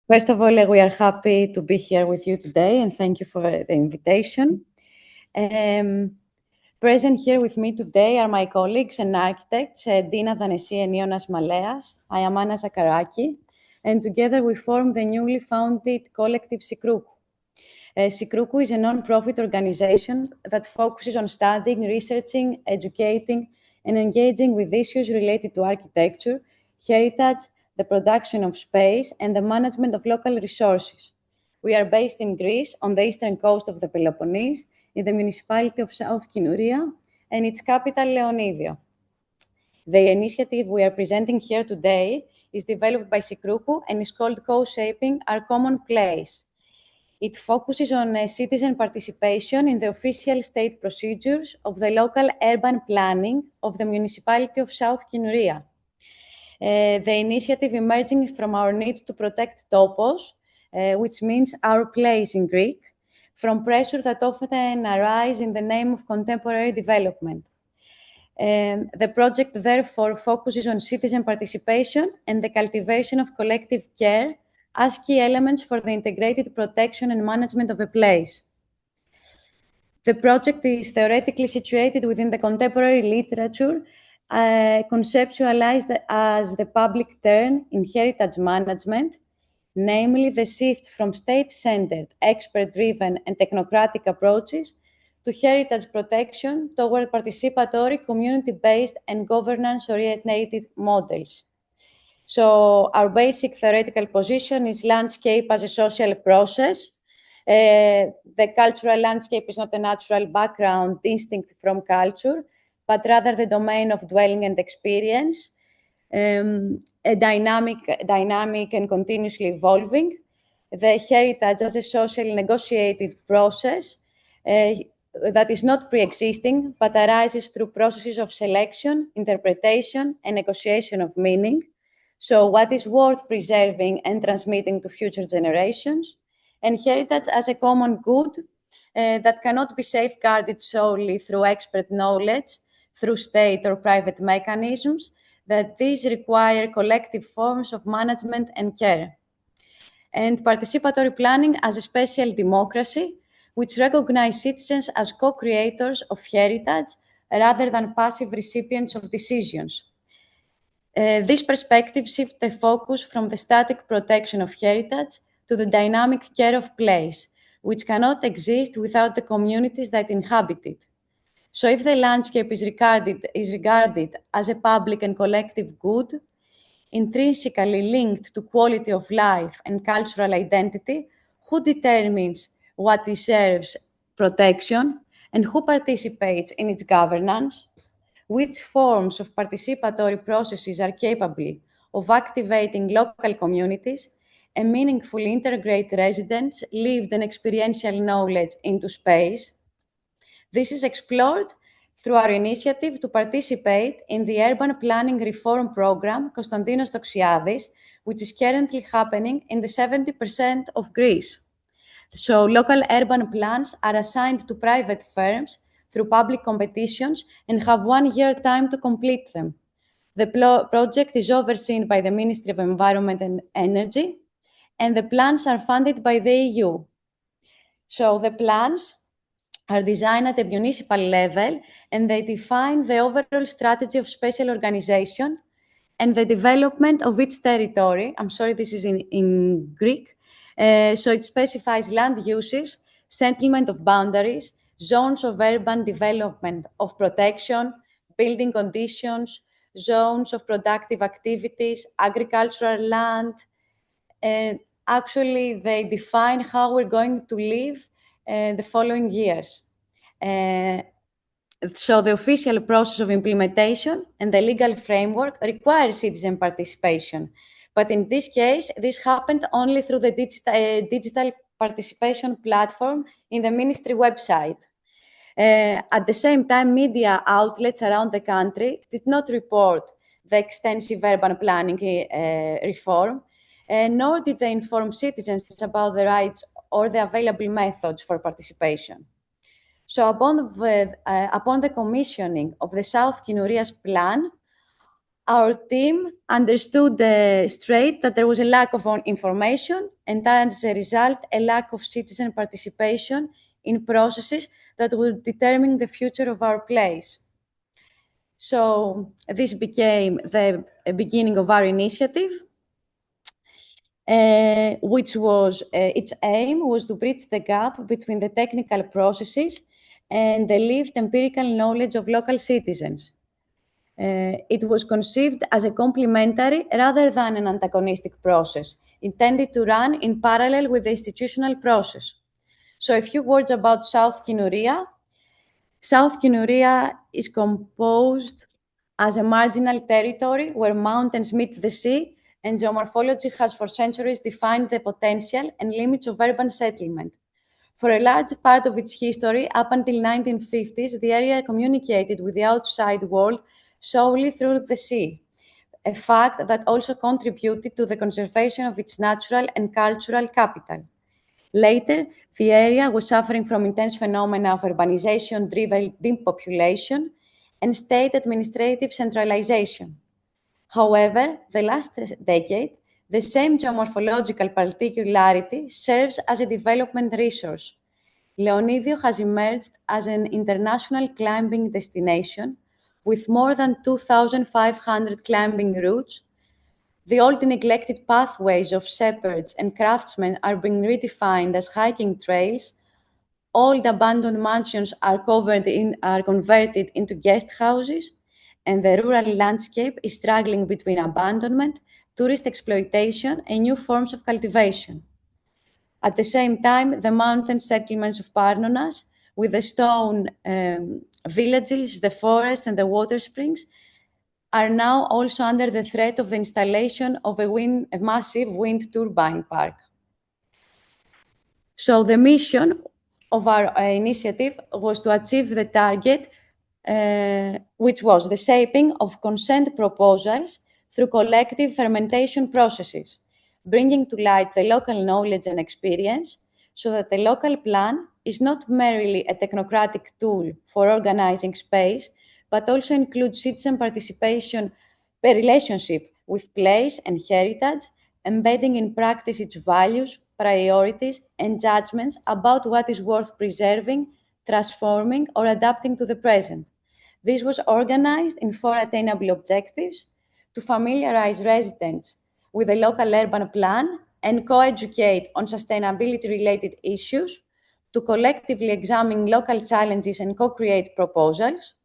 First of all, we are happy to be here with you today, and thank you for the invitation. Present here with me today are my colleagues and architects, Dina DANESI and Ionas MALEAS. I am Anna ZACHARAKI, and together we form the newly founded collective ZACHARAKI. ZACHARAKI is a non-profit organization that focuses on studying, researching, educating, and engaging with issues related to architecture, heritage, the production of space, and the management of local resources. We are based in Greece, on the eastern coast of the Peloponnese, in the municipality of South Kynouria, and its capital, Leonidio. The initiative we are presenting here today is developed by ZACHARAKI and is called CoShaping, Our Common Place. It focuses on citizen participation in the official state procedures of the local urban planning of the municipality of South Kynouria. The initiative emerging from our need to protect topos, which means our place in Greek, from pressure that often arise in the name of contemporary development. The project therefore focuses on citizen participation and the cultivation of collective care as key elements for the integrated protection and management of a place. The project is theoretically situated within the contemporary literature, conceptualized as the public turn in heritage management, namely the shift from state-centered, expert-driven and technocratic approaches to heritage protection toward participatory, community-based and governance-oriented models. So our basic theoretical position is landscape as a social process. The cultural landscape is not a natural background distinct from culture, but rather the domain of dwelling and experience, a dynamic and continuously evolving. The heritage as a socially negotiated process that is not pre-existing, but arises through processes of selection, interpretation, and negotiation of meaning. So what is worth preserving and transmitting to future generations, and heritage as a common good that cannot be safeguarded solely through expert knowledge, through state or private mechanisms, that these require collective forms of management and care. And participatory planning as a special democracy, which recognizes citizens as co-creators of heritage rather than passive recipients of decisions. This perspective shifts the focus from the static protection of heritage to the dynamic care of place, which cannot exist without the communities that inhabit it. So if the landscape is regarded as a public and collective good, intrinsically linked to quality of life and cultural identity, who determines what deserves protection and who participates in its governance? Which forms of participatory processes are capable of activating local communities and meaningfully integrate residents' lived and experiential knowledge into space? This is explored through our initiative to participate in the Urban Planning Reform Program Konstantinos Doxiadis, which is currently happening in the 70% of Greece. So local urban plans are assigned to private firms through public competitions and have 1 year time to complete them. The project is overseen by the Ministry of Environment and Energy, and the plans are funded by the EU. So the plans are designed at a municipal level, and they define the overall strategy of spatial organization and the development of each territory. I'm sorry, this is in Greek. So it specifies land uses, settlement of boundaries, zones of urban development of protection, building conditions, zones of productive activities, agricultural land. And actually, they define how we're going to live the following years. So the official process of implementation and the legal framework require citizen participation. But in this case, this happened only through the digital participation platform in the ministry website. At the same time, media outlets around the country did not report the extensive urban planning reform, nor did they inform citizens about the rights or the available methods for participation. So upon the commissioning of the South Kynouria's plan, Our team understood straight that there was a lack of information, and as a result, a lack of citizen participation in processes that would determine the future of our place. So this became the beginning of our initiative, which was, its aim was to bridge the gap between the technical processes and the lived empirical knowledge of local citizens. It was conceived as a complementary rather than an antagonistic process, intended to run in parallel with the institutional process. So a few words about South Kynouria. South Kynouria is composed as a marginal territory where mountains meet the sea, and geomorphology has for centuries defined the potential and limits of urban settlement. For a large part of its history, up until 1950s, the area communicated with the outside world solely through the sea, a fact that also contributed to the conservation of its natural and cultural capital. Later, the area was suffering from intense phenomena of urbanization-driven depopulation and state administrative centralization. However, the last decade, the same geomorphological particularity serves as a development resource. Leonidio has emerged as an international climbing destination with more than 2,500 climbing routes. The old neglected pathways of shepherds and craftsmen are being redefined as hiking trails. Old abandoned mansions are converted into guest houses, and the rural landscape is struggling between abandonment, tourist exploitation, and new forms of cultivation. At the same time, the mountain settlements of Parnonas, with the stone villages, the forests, and the water springs, are now also under the threat of the installation of a massive wind turbine park. So the mission of our initiative was to achieve the target, which was the shaping of consent proposals through collective fermentation processes, bringing to light the local knowledge and experience so that the local plan is not merely a technocratic tool for organizing space, but also includes citizen participation, a relationship with place and heritage, embedding in practice its values, priorities, and judgments about what is worth preserving, transforming, or adapting to the present. This was organized in 4 attainable objectives: to familiarize residents with the local urban plan and co-educate on sustainability-related issues, to collectively examine local challenges and co-create proposals,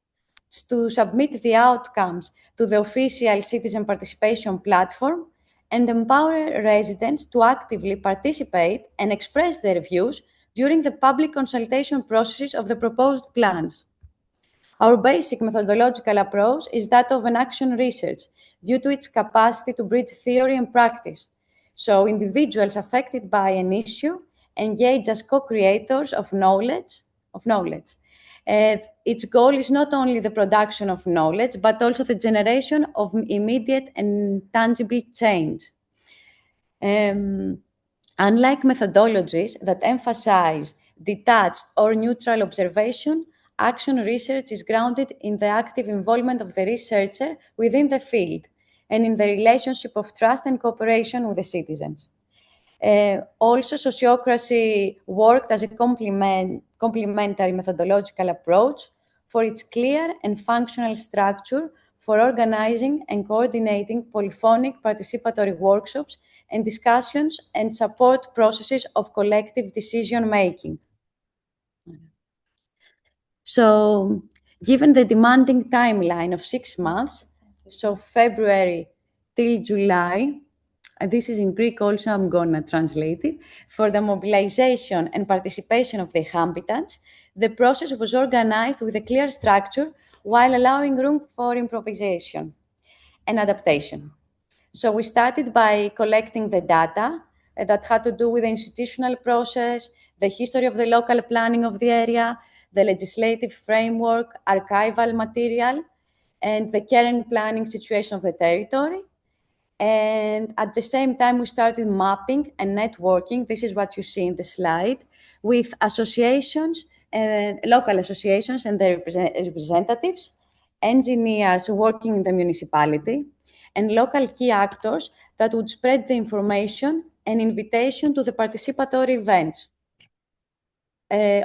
to submit the outcomes to the official citizen participation platform, and empower residents to actively participate and express their views during the public consultation processes of the proposed plans. Our basic methodological approach is that of an action research, due to its capacity to bridge theory and practice. So individuals affected by an issue engage as co-creators of knowledge. Its goal is not only the production of knowledge, but also the generation of immediate and tangible change. Unlike methodologies that emphasize detached or neutral observation, action research is grounded in the active involvement of the researcher within the field and in the relationship of trust and cooperation with the citizens. Also, sociocracy worked as a complementary methodological approach for its clear and functional structure for organizing and coordinating polyphonic participatory workshops and discussions and support processes of collective decision-making. So, given the demanding timeline of 6 months, so February till July, this is in Greek also, I'm gonna translate it, for the mobilization and participation of the inhabitants, the process was organized with a clear structure while allowing room for improvisation and adaptation. So we started by collecting the data that had to do with the institutional process, the history of the local planning of the area, the legislative framework, archival material, and the current planning situation of the territory. And at the same time, we started mapping and networking. This is what you see in the slide, with associations, local associations and their representatives, engineers working in the municipality, and local key actors that would spread the information and invitation to the participatory events.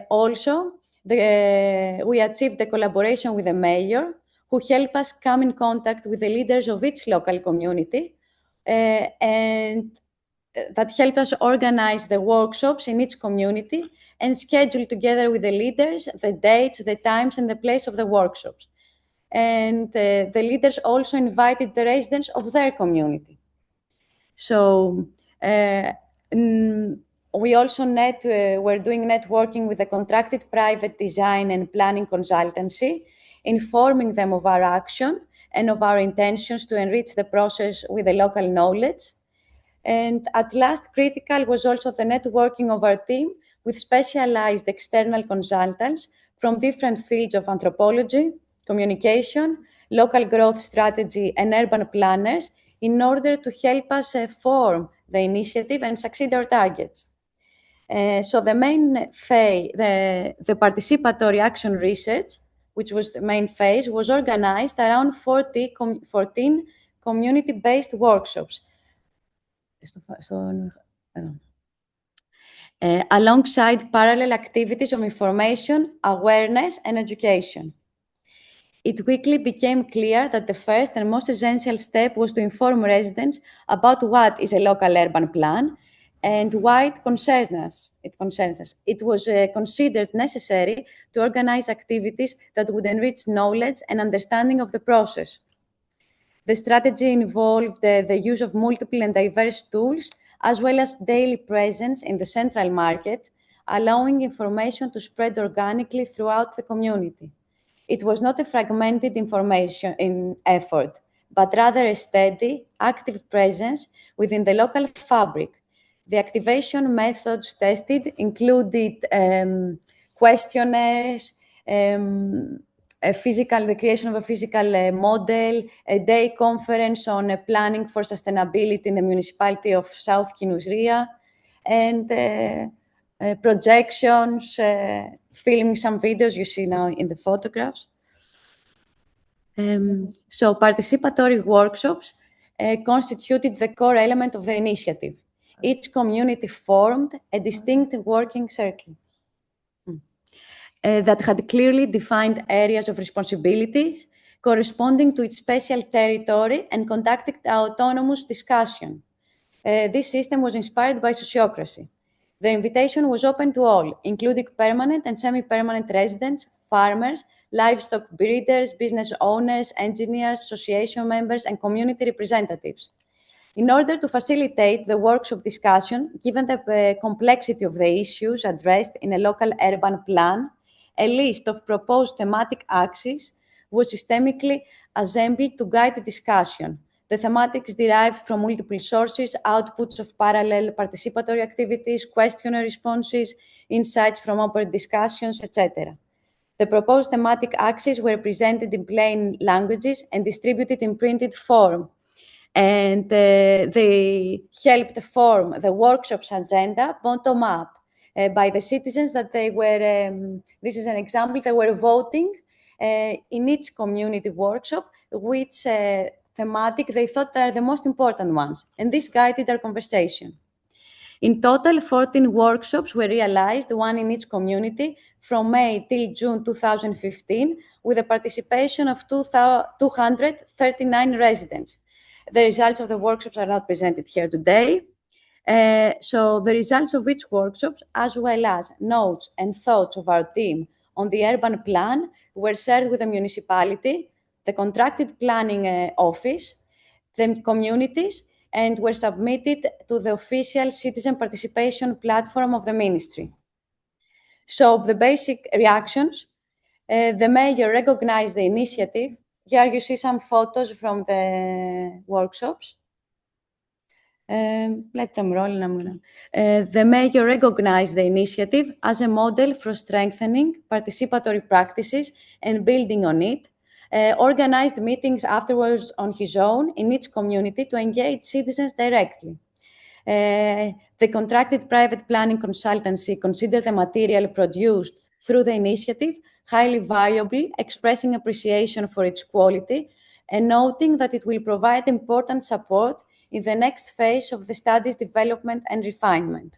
Also, we achieved the collaboration with the mayor, who helped us come in contact with the leaders of each local community, and that helped us organize the workshops in each community and schedule together with the leaders the dates, the times, and the place of the workshops. And the leaders also invited the residents of their community. So we also were doing networking with a contracted private design and planning consultancy, informing them of our action and of our intentions to enrich the process with the local knowledge. And at last, critical was also the networking of our team with specialized external consultants from different fields of anthropology, communication, local growth strategy, and urban planners in order to help us form the initiative and succeed our targets. So the main phase, the participatory action research, which was the main phase, was organized around 14 community-based workshops. Alongside parallel activities of information, awareness, and education. It quickly became clear that the first and most essential step was to inform residents about what is a local urban plan and why it concerns us. It was considered necessary to organize activities that would enrich knowledge and understanding of the process. The strategy involved the use of multiple and diverse tools, as well as daily presence in the central market, allowing information to spread organically throughout the community. It was not a fragmented information effort, but rather a steady, active presence within the local fabric. The activation methods tested included questionnaires, the creation of a physical model, a day conference on planning for sustainability in the municipality of South Kynouria, and projections, filming some videos you see now in the photographs. So participatory workshops constituted the core element of the initiative. Each community formed a distinct working circle that had clearly defined areas of responsibilities corresponding to its special territory and conducted autonomous discussion. This system was inspired by sociocracy. The invitation was open to all, including permanent and semi-permanent residents, farmers, livestock breeders, business owners, engineers, association members, and community representatives. In order to facilitate the workshop discussion, given the complexity of the issues addressed in a local urban plan, a list of proposed thematic axes was systemically assembled to guide the discussion. The thematics derived from multiple sources, outputs of parallel participatory activities, questionnaire responses, insights from open discussions, etc. The proposed thematic axes were presented in plain languages and distributed in printed form. And they helped form the workshop's agenda bottom up by the citizens that they were, this is an example, they were voting in each community workshop which thematic they thought are the most important ones. And this guided our conversation. In total, 14 workshops were realized, one in each community, from May till June 2015, with the participation of 239 residents. The results of the workshops are not presented here today. So the results of each workshop, as well as notes and thoughts of our team on the urban plan, were shared with the municipality, the contracted planning office, the communities, and were submitted to the official citizen participation platform of the ministry. So the basic reactions, the mayor recognized the initiative. Here you see some photos from the workshops. Let them roll. The mayor recognized the initiative as a model for strengthening participatory practices and building on it, organized meetings afterwards on his own in each community to engage citizens directly. The contracted private planning consultancy considered the material produced through the initiative highly valuable, expressing appreciation for its quality and noting that it will provide important support in the next phase of the study's development and refinement.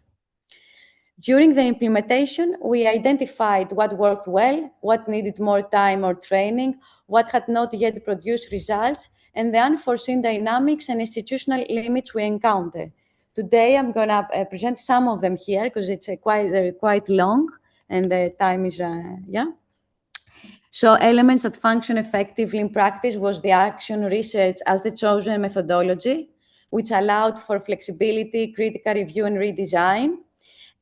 During the implementation, we identified what worked well, what needed more time or training, what had not yet produced results, and the unforeseen dynamics and institutional limits we encountered. Today, I'm going to present some of them here because they're quite long and the time is, So elements that function effectively in practice was the action research as the chosen methodology, which allowed for flexibility, critical review, and redesign.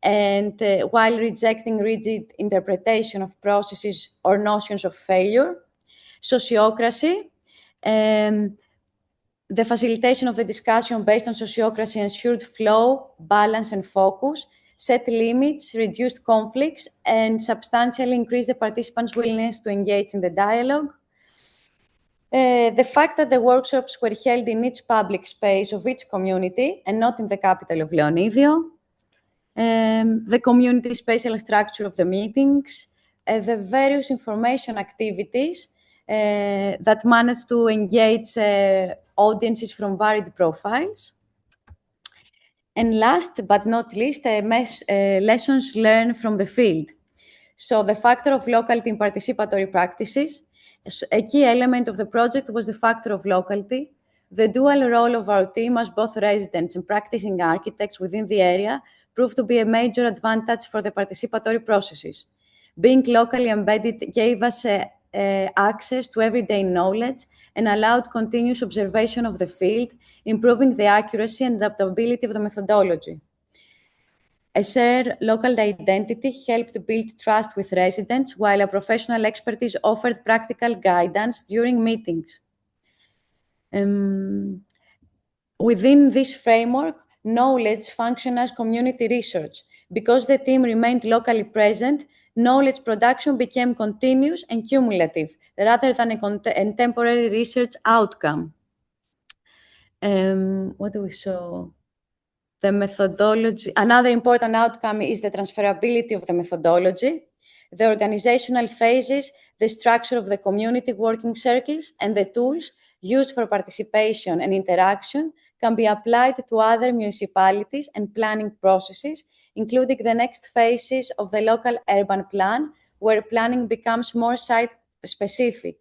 And while rejecting rigid interpretation of processes or notions of failure, sociocracy, the facilitation of the discussion based on sociocracy ensured flow, balance, and focus, set limits, reduced conflicts, and substantially increased the participants' willingness to engage in the dialogue. The fact that the workshops were held in each public space of each community and not in the capital of Leonidio. The community spatial structure of the meetings, the various information activities that managed to engage audiences from varied profiles. And last but not least, lessons learned from the field. So the factor of locality in participatory practices. A key element of the project was the factor of locality. The dual role of our team as both residents and practicing architects within the area proved to be a major advantage for the participatory processes. Being locally embedded gave us access to everyday knowledge and allowed continuous observation of the field, improving the accuracy and adaptability of the methodology. A shared local identity helped build trust with residents, while a professional expertise offered practical guidance during meetings. Within this framework, knowledge functioned as community research. Because the team remained locally present, knowledge production became continuous and cumulative, rather than a temporary research outcome. What do we show? The methodology. Another important outcome is the transferability of the methodology, the organizational phases, the structure of the community working circles, and the tools used for participation and interaction can be applied to other municipalities and planning processes, including the next phases of the local urban plan, where planning becomes more site-specific.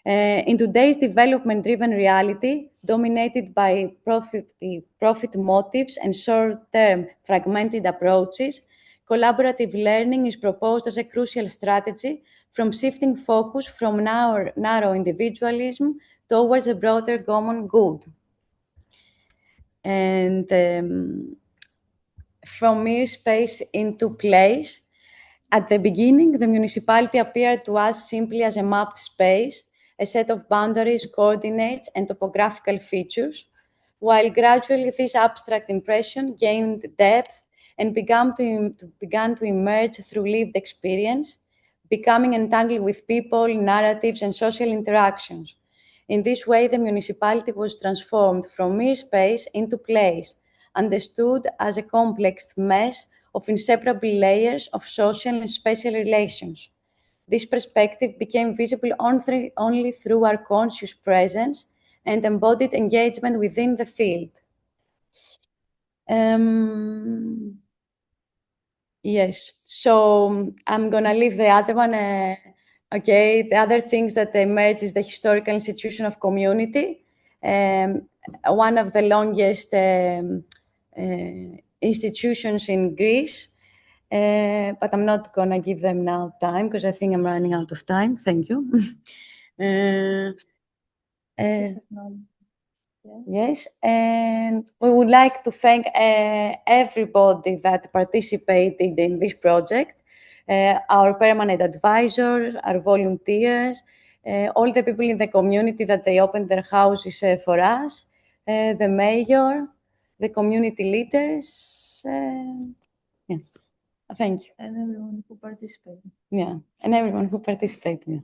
In today's development-driven reality, dominated by profit motives and short-term fragmented approaches, collaborative learning is proposed as a crucial strategy from shifting focus from narrow individualism towards a broader common good. And from mere space into place, at the beginning, the municipality appeared to us simply as a mapped space, a set of boundaries, coordinates, and topographical features, while gradually this abstract impression gained depth and began to emerge through lived experience, becoming entangled with people, narratives, and social interactions. In this way, the municipality was transformed from mere space into place, understood as a complex mesh of inseparable layers of social and spatial relations. This perspective became visible only through our conscious presence and embodied engagement within the field. Yes, so I'm going to leave the other one. Okay, the other things that emerge is the historical institution of community, one of the longest institutions in Greece. But I'm not going to give them now time because I think I'm running out of time. Thank you. Yes, and we would like to thank everybody that participated in this project, our permanent advisors, our volunteers, all the people in the community that they opened their houses for us, the mayor, the community leaders. Yeah. Thank you. And everyone who participated. Yeah, and everyone who participated. Yeah.